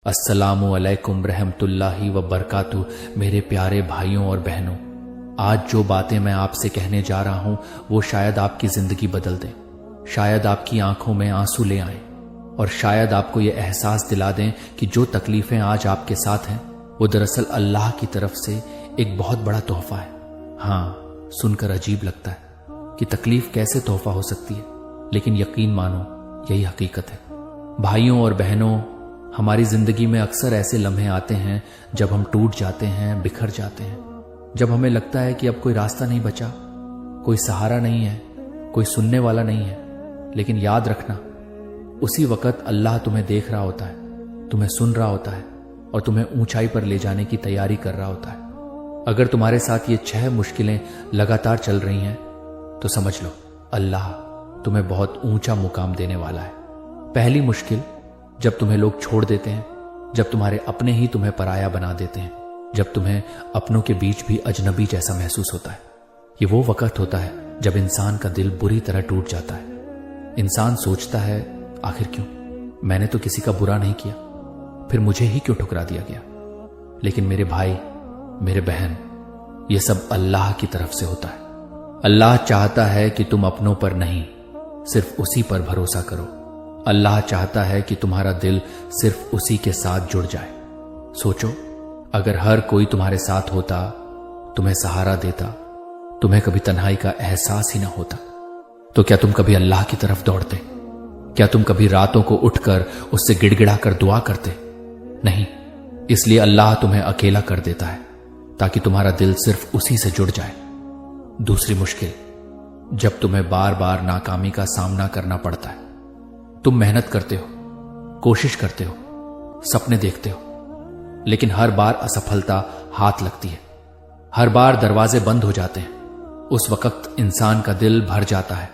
अस्सलामु अलैकुम रहमतुल्लाहि व बरकातुहू। मेरे प्यारे भाइयों और बहनों, आज जो बातें मैं आपसे कहने जा रहा हूं वो शायद आपकी जिंदगी बदल दें, शायद आपकी आंखों में आंसू ले आएं और शायद आपको ये एहसास दिला दें कि जो तकलीफें आज आपके साथ हैं वो दरअसल अल्लाह की तरफ से एक बहुत बड़ा तोहफा है। हाँ, सुनकर अजीब लगता है कि तकलीफ कैसे तोहफा हो सकती है, लेकिन यकीन मानो यही हकीकत है। भाइयों और बहनों, हमारी जिंदगी में अक्सर ऐसे लम्हे आते हैं जब हम टूट जाते हैं, बिखर जाते हैं, जब हमें लगता है कि अब कोई रास्ता नहीं बचा, कोई सहारा नहीं है, कोई सुनने वाला नहीं है। लेकिन याद रखना, उसी वक्त अल्लाह तुम्हें देख रहा होता है, तुम्हें सुन रहा होता है और तुम्हें ऊंचाई पर ले जाने की तैयारी कर रहा होता है। अगर तुम्हारे साथ ये 6 मुश्किलें लगातार चल रही हैं तो समझ लो अल्लाह तुम्हें बहुत ऊंचा मुकाम देने वाला है। पहली मुश्किल, जब तुम्हें लोग छोड़ देते हैं, जब तुम्हारे अपने ही तुम्हें पराया बना देते हैं, जब तुम्हें अपनों के बीच भी अजनबी जैसा महसूस होता है। ये वो वक्त होता है जब इंसान का दिल बुरी तरह टूट जाता है। इंसान सोचता है, आखिर क्यों? मैंने तो किसी का बुरा नहीं किया, फिर मुझे ही क्यों ठुकरा दिया गया? लेकिन मेरे भाई, मेरे बहन, ये सब अल्लाह की तरफ से होता है। अल्लाह चाहता है कि तुम अपनों पर नहीं, सिर्फ उसी पर भरोसा करो। अल्लाह चाहता है कि तुम्हारा दिल सिर्फ उसी के साथ जुड़ जाए। सोचो, अगर हर कोई तुम्हारे साथ होता, तुम्हें सहारा देता, तुम्हें कभी तन्हाई का एहसास ही ना होता, तो क्या तुम कभी अल्लाह की तरफ दौड़ते? क्या तुम कभी रातों को उठकर उससे गिड़गिड़ा कर दुआ करते? नहीं, इसलिए अल्लाह तुम्हें अकेला कर देता है ताकि तुम्हारा दिल सिर्फ उसी से जुड़ जाए। दूसरी मुश्किल, जब तुम्हें बार बार नाकामी का सामना करना पड़ता है। तुम मेहनत करते हो, कोशिश करते हो, सपने देखते हो, लेकिन हर बार असफलता हाथ लगती है, हर बार दरवाजे बंद हो जाते हैं। उस वक्त इंसान का दिल भर जाता है,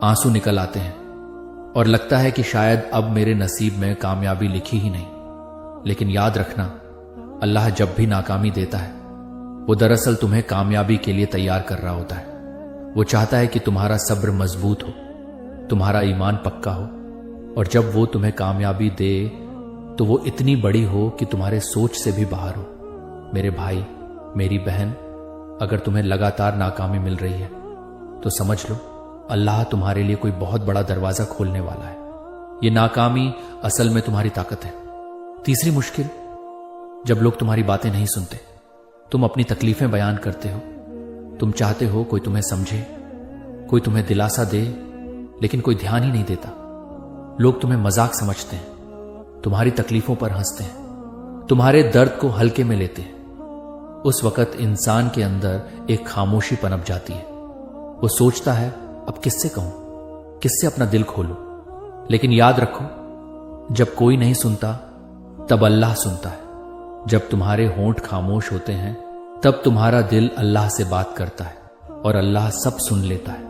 आंसू निकल आते हैं और लगता है कि शायद अब मेरे नसीब में कामयाबी लिखी ही नहीं। लेकिन याद रखना, अल्लाह जब भी नाकामी देता है वो दरअसल तुम्हें कामयाबी के लिए तैयार कर रहा होता है। वो चाहता है कि तुम्हारा सब्र मजबूत हो, तुम्हारा ईमान पक्का हो, और जब वो तुम्हें कामयाबी दे तो वो इतनी बड़ी हो कि तुम्हारे सोच से भी बाहर हो। मेरे भाई, मेरी बहन, अगर तुम्हें लगातार नाकामी मिल रही है तो समझ लो अल्लाह तुम्हारे लिए कोई बहुत बड़ा दरवाजा खोलने वाला है। ये नाकामी असल में तुम्हारी ताकत है। तीसरी मुश्किल, जब लोग तुम्हारी बातें नहीं सुनते, तुम अपनी तकलीफें बयान करते हो, तुम चाहते हो कोई तुम्हें समझे, कोई तुम्हें दिलासा दे, लेकिन कोई ध्यान ही नहीं देता। लोग तुम्हें मजाक समझते हैं, तुम्हारी तकलीफों पर हंसते हैं, तुम्हारे दर्द को हल्के में लेते हैं। उस वक्त इंसान के अंदर एक खामोशी पनप जाती है। वो सोचता है, अब किससे कहूं, किससे अपना दिल खोलूं? लेकिन याद रखो, जब कोई नहीं सुनता तब अल्लाह सुनता है। जब तुम्हारे होंठ खामोश होते हैं तब तुम्हारा दिल अल्लाह से बात करता है और अल्लाह सब सुन लेता है।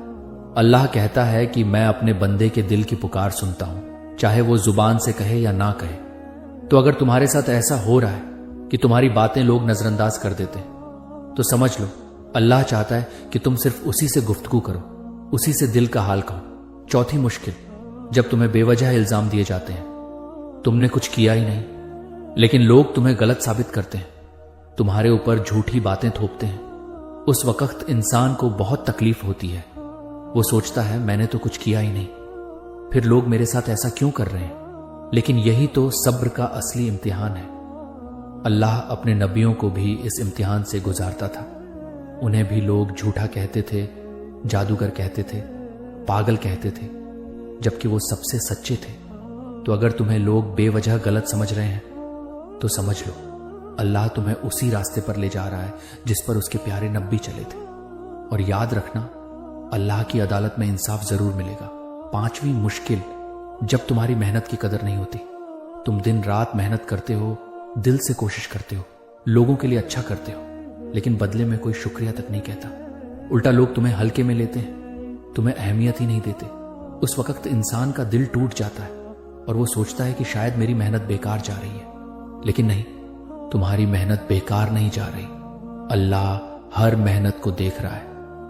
अल्लाह कहता है कि मैं अपने बंदे के दिल की पुकार सुनता हूं, चाहे वो जुबान से कहे या ना कहे। तो अगर तुम्हारे साथ ऐसा हो रहा है कि तुम्हारी बातें लोग नजरअंदाज कर देते हैं, तो समझ लो अल्लाह चाहता है कि तुम सिर्फ उसी से गुफ्तगू करो, उसी से दिल का हाल कहो। चौथी मुश्किल, जब तुम्हें बेवजह इल्जाम दिए जाते हैं, तुमने कुछ किया ही नहीं, लेकिन लोग तुम्हें गलत साबित करते हैं, तुम्हारे ऊपर झूठी बातें थोपते हैं। उस वक्त इंसान को बहुत तकलीफ होती है। वो सोचता है, मैंने तो कुछ किया ही नहीं, फिर लोग मेरे साथ ऐसा क्यों कर रहे हैं? लेकिन यही तो सब्र का असली इम्तिहान है। अल्लाह अपने नबियों को भी इस इम्तिहान से गुजारता था। उन्हें भी लोग झूठा कहते थे, जादूगर कहते थे, पागल कहते थे, जबकि वो सबसे सच्चे थे। तो अगर तुम्हें लोग बेवजह गलत समझ रहे हैं तो समझ लो अल्लाह तुम्हें उसी रास्ते पर ले जा रहा है जिस पर उसके प्यारे नबी चले थे। और याद रखना, अल्लाह की अदालत में इंसाफ जरूर मिलेगा। पांचवी मुश्किल, जब तुम्हारी मेहनत की कदर नहीं होती। तुम दिन रात मेहनत करते हो, दिल से कोशिश करते हो, लोगों के लिए अच्छा करते हो, लेकिन बदले में कोई शुक्रिया तक नहीं कहता। उल्टा लोग तुम्हें हल्के में लेते हैं, तुम्हें अहमियत ही नहीं देते। उस वक्त इंसान का दिल टूट जाता है और वो सोचता है कि शायद मेरी मेहनत बेकार जा रही है। लेकिन नहीं, तुम्हारी मेहनत बेकार नहीं जा रही। अल्लाह हर मेहनत को देख रहा है,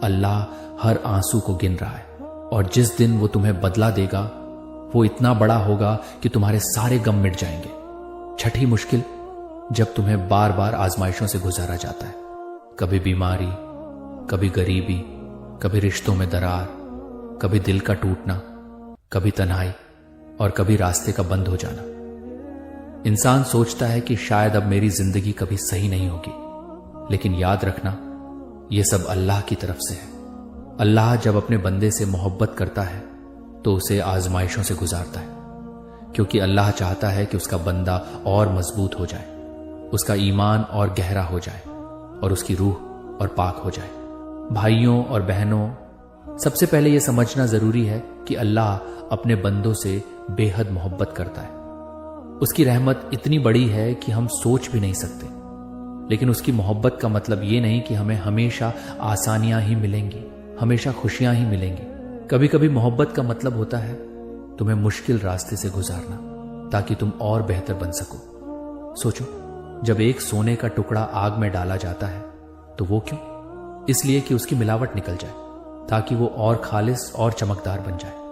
अल्लाह हर आंसू को गिन रहा है, और जिस दिन वो तुम्हें बदला देगा वो इतना बड़ा होगा कि तुम्हारे सारे गम मिट जाएंगे। छठी मुश्किल, जब तुम्हें बार बार आजमाइशों से गुजारा जाता है, कभी बीमारी, कभी गरीबी, कभी रिश्तों में दरार, कभी दिल का टूटना, कभी तन्हाई और कभी रास्ते का बंद हो जाना। इंसान सोचता है कि शायद अब मेरी जिंदगी कभी सही नहीं होगी, लेकिन याद रखना, यह सब अल्लाह की तरफ से है। अल्लाह जब अपने बंदे से मोहब्बत करता है तो उसे आजमाइशों से गुजारता है, क्योंकि अल्लाह चाहता है कि उसका बंदा और मजबूत हो जाए, उसका ईमान और गहरा हो जाए और उसकी रूह और पाक हो जाए। भाइयों और बहनों, सबसे पहले यह समझना जरूरी है कि अल्लाह अपने बंदों से बेहद मोहब्बत करता है। उसकी रहमत इतनी बड़ी है कि हम सोच भी नहीं सकते। लेकिन उसकी मोहब्बत का मतलब ये नहीं कि हमें हमेशा आसानियां ही मिलेंगी, हमेशा खुशियां ही मिलेंगी। कभी कभी मोहब्बत का मतलब होता है तुम्हें मुश्किल रास्ते से गुजारना, ताकि तुम और बेहतर बन सको। सोचो, जब एक सोने का टुकड़ा आग में डाला जाता है तो वो क्यों? इसलिए कि उसकी मिलावट निकल जाए, ताकि वो और खालिस और चमकदार बन जाए।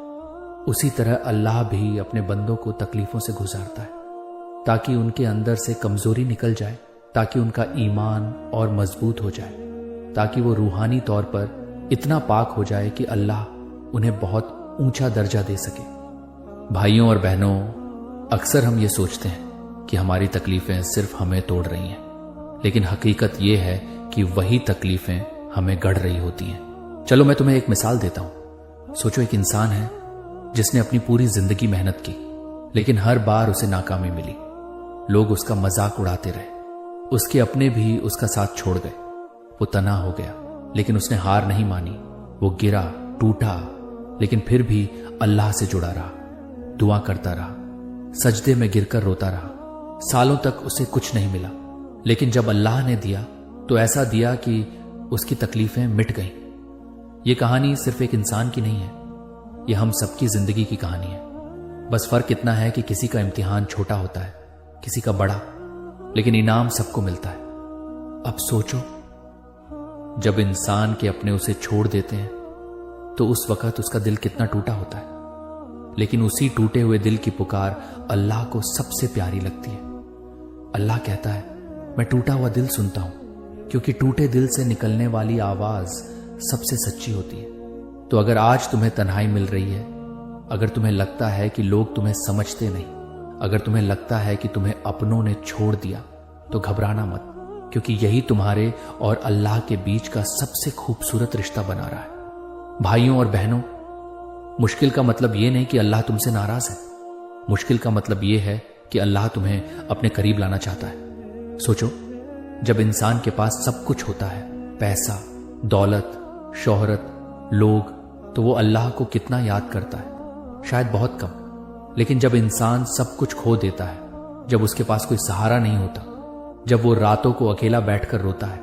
उसी तरह अल्लाह भी अपने बंदों को तकलीफों से गुजारता है, ताकि उनके अंदर से कमजोरी निकल जाए, ताकि उनका ईमान और मजबूत हो जाए, ताकि वो रूहानी तौर पर इतना पाक हो जाए कि अल्लाह उन्हें बहुत ऊंचा दर्जा दे सके। भाइयों और बहनों, अक्सर हम ये सोचते हैं कि हमारी तकलीफें सिर्फ हमें तोड़ रही हैं, लेकिन हकीकत यह है कि वही तकलीफें हमें गढ़ रही होती हैं। चलो मैं तुम्हें एक मिसाल देता हूं। सोचो, एक इंसान है जिसने अपनी पूरी जिंदगी मेहनत की, लेकिन हर बार उसे नाकामी मिली। लोग उसका मजाक उड़ाते रहे, उसके अपने भी उसका साथ छोड़ गए। वो तना हो गया, लेकिन उसने हार नहीं मानी। वो गिरा, टूटा, लेकिन फिर भी अल्लाह से जुड़ा रहा, दुआ करता रहा, सजदे में गिरकर रोता रहा। सालों तक उसे कुछ नहीं मिला, लेकिन जब अल्लाह ने दिया तो ऐसा दिया कि उसकी तकलीफें मिट गईं। ये कहानी सिर्फ एक इंसान की नहीं है, यह हम सबकी जिंदगी की कहानी है। बस फर्क इतना है कि किसी का इम्तिहान छोटा होता है, किसी का बड़ा, लेकिन इनाम सबको मिलता है। अब सोचो, जब इंसान के अपने उसे छोड़ देते हैं तो उस वक्त उसका दिल कितना टूटा होता है, लेकिन उसी टूटे हुए दिल की पुकार अल्लाह को सबसे प्यारी लगती है। अल्लाह कहता है, मैं टूटा हुआ दिल सुनता हूं, क्योंकि टूटे दिल से निकलने वाली आवाज सबसे सच्ची होती है। तो अगर आज तुम्हें तन्हाई मिल रही है, अगर तुम्हें लगता है कि लोग तुम्हें समझते नहीं, अगर तुम्हें लगता है कि तुम्हें अपनों ने छोड़ दिया, तो घबराना मत, क्योंकि यही तुम्हारे और अल्लाह के बीच का सबसे खूबसूरत रिश्ता बना रहा है। भाइयों और बहनों, मुश्किल का मतलब यह नहीं कि अल्लाह तुमसे नाराज है। मुश्किल का मतलब यह है कि अल्लाह तुम्हें अपने करीब लाना चाहता है। सोचो, जब इंसान के पास सब कुछ होता है, पैसा, दौलत, शोहरत, लोग, तो वो अल्लाह को कितना याद करता है? शायद बहुत कम। लेकिन जब इंसान सब कुछ खो देता है, जब उसके पास कोई सहारा नहीं होता, जब वो रातों को अकेला बैठकर रोता है,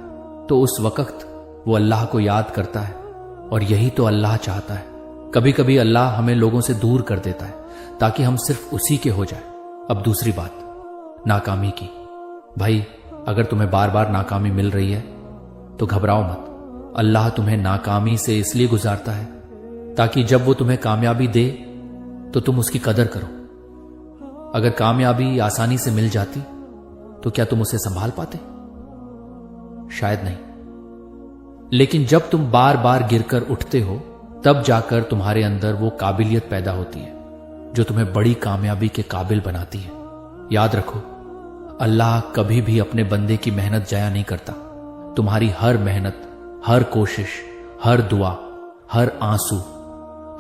तो उस वक्त वो अल्लाह को याद करता है। और यही तो अल्लाह चाहता है। कभी कभी अल्लाह हमें लोगों से दूर कर देता है, ताकि हम सिर्फ उसी के हो जाए। अब दूसरी बात, नाकामी की। भाई, अगर तुम्हें बार बार नाकामी मिल रही है तो घबराओ मत। अल्लाह तुम्हें नाकामी से इसलिए गुजारता है ताकि जब वो तुम्हें कामयाबी दे तो तुम उसकी कदर करो। अगर कामयाबी आसानी से मिल जाती तो क्या तुम उसे संभाल पाते? शायद नहीं। लेकिन जब तुम बार बार गिरकर उठते हो, तब जाकर तुम्हारे अंदर वो काबिलियत पैदा होती है जो तुम्हें बड़ी कामयाबी के काबिल बनाती है। याद रखो, अल्लाह कभी भी अपने बंदे की मेहनत जाया नहीं करता। तुम्हारी हर मेहनत, हर कोशिश, हर दुआ, हर आंसू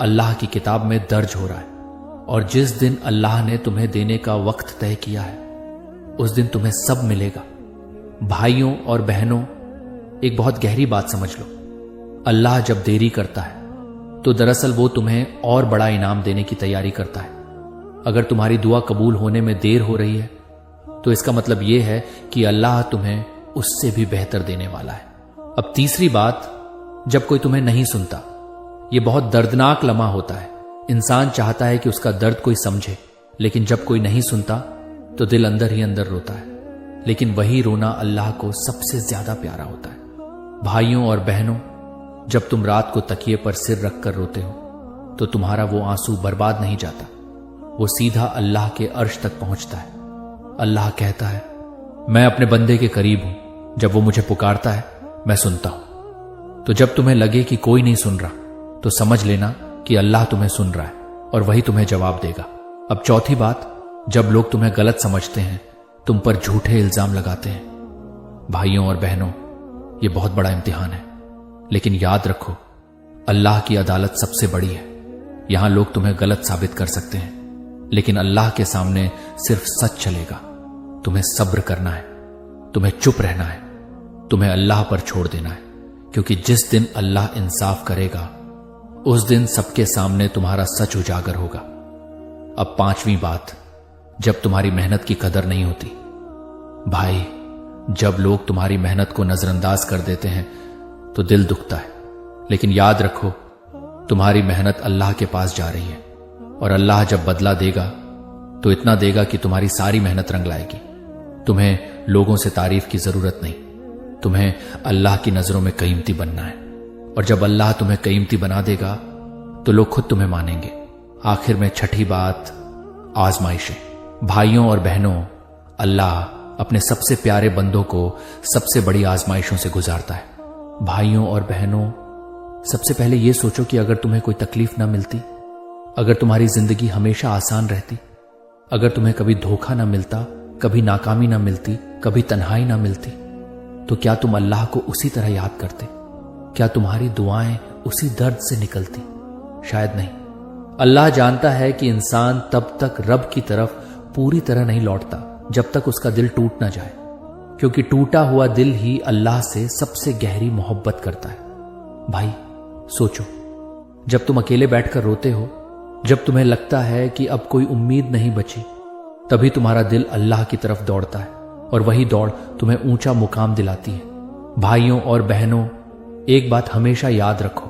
अल्लाह की किताब में दर्ज हो रहा है। और जिस दिन अल्लाह ने तुम्हें देने का वक्त तय किया है, उस दिन तुम्हें सब मिलेगा। भाइयों और बहनों, एक बहुत गहरी बात समझ लो। अल्लाह जब देरी करता है तो दरअसल वो तुम्हें और बड़ा इनाम देने की तैयारी करता है। अगर तुम्हारी दुआ कबूल होने में देर हो रही है तो इसका मतलब यह है कि अल्लाह तुम्हें उससे भी बेहतर देने वाला है। अब तीसरी बात, जब कोई तुम्हें नहीं सुनता, यह बहुत दर्दनाक लम्हा होता है। इंसान चाहता है कि उसका दर्द कोई समझे, लेकिन जब कोई नहीं सुनता तो दिल अंदर ही अंदर रोता है। लेकिन वही रोना अल्लाह को सबसे ज्यादा प्यारा होता है। भाइयों और बहनों, जब तुम रात को तकिए पर सिर रखकर रोते हो तो तुम्हारा वो आंसू बर्बाद नहीं जाता, वो सीधा अल्लाह के अर्श तक पहुंचता है। अल्लाह कहता है, मैं अपने बंदे के करीब हूं, जब वो मुझे पुकारता है मैं सुनता हूं। तो जब तुम्हें लगे कि कोई नहीं सुन रहा, तो समझ लेना कि अल्लाह तुम्हें सुन रहा है और वही तुम्हें जवाब देगा। अब चौथी बात, जब लोग तुम्हें गलत समझते हैं, तुम पर झूठे इल्जाम लगाते हैं। भाइयों और बहनों, ये बहुत बड़ा इम्तिहान है, लेकिन याद रखो, अल्लाह की अदालत सबसे बड़ी है। यहां लोग तुम्हें गलत साबित कर सकते हैं, लेकिन अल्लाह के सामने सिर्फ सच चलेगा। तुम्हें सब्र करना है, तुम्हें चुप रहना है, तुम्हें अल्लाह पर छोड़ देना है, क्योंकि जिस दिन अल्लाह इंसाफ करेगा, उस दिन सबके सामने तुम्हारा सच उजागर होगा। अब पांचवी बात, जब तुम्हारी मेहनत की कदर नहीं होती। भाई, जब लोग तुम्हारी मेहनत को नजरअंदाज कर देते हैं तो दिल दुखता है, लेकिन याद रखो, तुम्हारी मेहनत अल्लाह के पास जा रही है, और अल्लाह जब बदला देगा तो इतना देगा कि तुम्हारी सारी मेहनत रंग लाएगी। तुम्हें लोगों से तारीफ की जरूरत नहीं, तुम्हें अल्लाह की नजरों में कीमती बनना है, और जब अल्लाह तुम्हें कीमती बना देगा तो लोग खुद तुम्हें मानेंगे। आखिर में छठी बात, आजमाइशें। भाइयों और बहनों, अल्लाह अपने सबसे प्यारे बंदों को सबसे बड़ी आजमाइशों से गुजारता है। भाइयों और बहनों, सबसे पहले यह सोचो कि अगर तुम्हें कोई तकलीफ ना मिलती, अगर तुम्हारी जिंदगी हमेशा आसान रहती, अगर तुम्हें कभी धोखा ना मिलता, कभी नाकामी ना मिलती, कभी तन्हाई ना मिलती, तो क्या तुम अल्लाह को उसी तरह याद करते? क्या तुम्हारी दुआएं उसी दर्द से निकलती? शायद नहीं। अल्लाह जानता है कि इंसान तब तक रब की तरफ पूरी तरह नहीं लौटता जब तक उसका दिल टूट ना जाए, क्योंकि टूटा हुआ दिल ही अल्लाह से सबसे गहरी मोहब्बत करता है। भाई सोचो, जब तुम अकेले बैठकर रोते हो, जब तुम्हें लगता है कि अब कोई उम्मीद नहीं बची, तभी तुम्हारा दिल अल्लाह की तरफ दौड़ता है, और वही दौड़ तुम्हें ऊंचा मुकाम दिलाती है। भाइयों और बहनों, एक बात हमेशा याद रखो,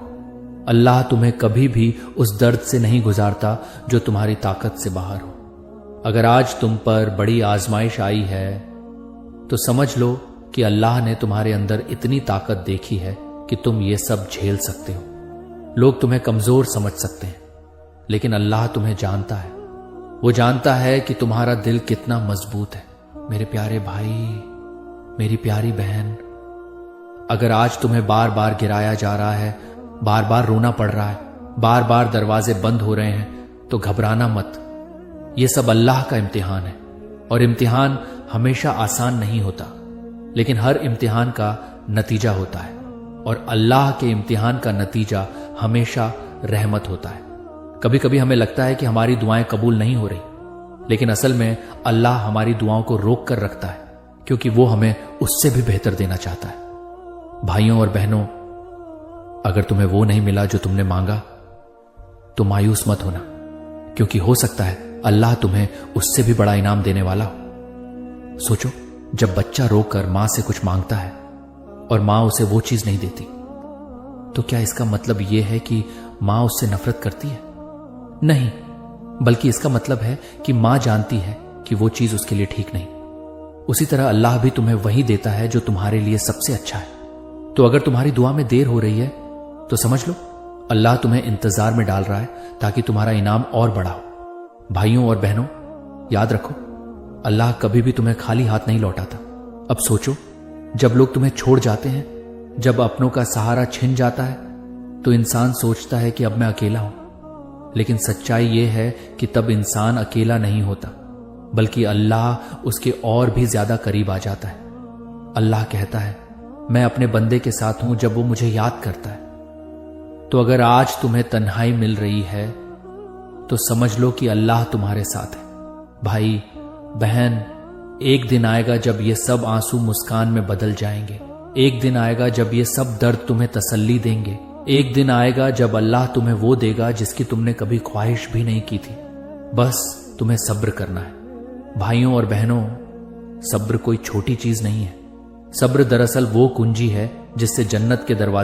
अल्लाह तुम्हें कभी भी उस दर्द से नहीं गुजारता जो तुम्हारी ताकत से बाहर हो। अगर आज तुम पर बड़ी आजमाइश आई है, तो समझ लो कि अल्लाह ने तुम्हारे अंदर इतनी ताकत देखी है कि तुम ये सब झेल सकते हो। लोग तुम्हें कमजोर समझ सकते हैं, लेकिन अल्लाह तुम्हें जानता है। वो जानता है कि तुम्हारा दिल कितना मजबूत है। मेरे प्यारे भाई, मेरी प्यारी बहन, अगर आज तुम्हें बार बार गिराया जा रहा है, बार बार रोना पड़ रहा है, बार बार दरवाजे बंद हो रहे हैं, तो घबराना मत। यह सब अल्लाह का इम्तिहान है, और इम्तिहान हमेशा आसान नहीं होता, लेकिन हर इम्तिहान का नतीजा होता है, और अल्लाह के इम्तिहान का नतीजा हमेशा रहमत होता है। कभी कभी हमें लगता है कि हमारी दुआएं कबूल नहीं हो रही, लेकिन असल में अल्लाह हमारी दुआओं को रोक कर रखता है, क्योंकि वो हमें उससे भी बेहतर देना चाहता है। भाइयों और बहनों, अगर तुम्हें वो नहीं मिला जो तुमने मांगा, तो मायूस मत होना, क्योंकि हो सकता है अल्लाह तुम्हें उससे भी बड़ा इनाम देने वाला हो। सोचो, जब बच्चा रोकर मां से कुछ मांगता है और मां उसे वो चीज नहीं देती, तो क्या इसका मतलब यह है कि मां उससे नफरत करती है? नहीं, बल्कि इसका मतलब है कि मां जानती है कि वो चीज उसके लिए ठीक नहीं। उसी तरह अल्लाह भी तुम्हें वही देता है जो तुम्हारे लिए सबसे अच्छा है। तो अगर तुम्हारी दुआ में देर हो रही है, तो समझ लो अल्लाह तुम्हें इंतजार में डाल रहा है, ताकि तुम्हारा इनाम और बड़ा हो। भाइयों और बहनों, याद रखो, अल्लाह कभी भी तुम्हें खाली हाथ नहीं लौटाता। अब सोचो, जब लोग तुम्हें छोड़ जाते हैं, जब अपनों का सहारा छिन जाता है, तो इंसान सोचता है कि अब मैं अकेला हूं, लेकिन सच्चाई यह है कि तब इंसान अकेला नहीं होता, बल्कि अल्लाह उसके और भी ज्यादा करीब आ जाता है। अल्लाह कहता है, मैं अपने बंदे के साथ हूं जब वो मुझे याद करता है। तो अगर आज तुम्हें तन्हाई मिल रही है, तो समझ लो कि अल्लाह तुम्हारे साथ है। भाई बहन, एक दिन आएगा जब ये सब आंसू मुस्कान में बदल जाएंगे। एक दिन आएगा जब ये सब दर्द तुम्हें तसल्ली देंगे। एक दिन आएगा जब अल्लाह तुम्हें वो देगा जिसकी तुमने कभी ख्वाहिश भी नहीं की थी। बस तुम्हें सब्र करना है। भाइयों और बहनों, सब्र कोई छोटी चीज नहीं है। सब्र दरअसल वो कुंजी है जिससे जन्नत के दरवाजे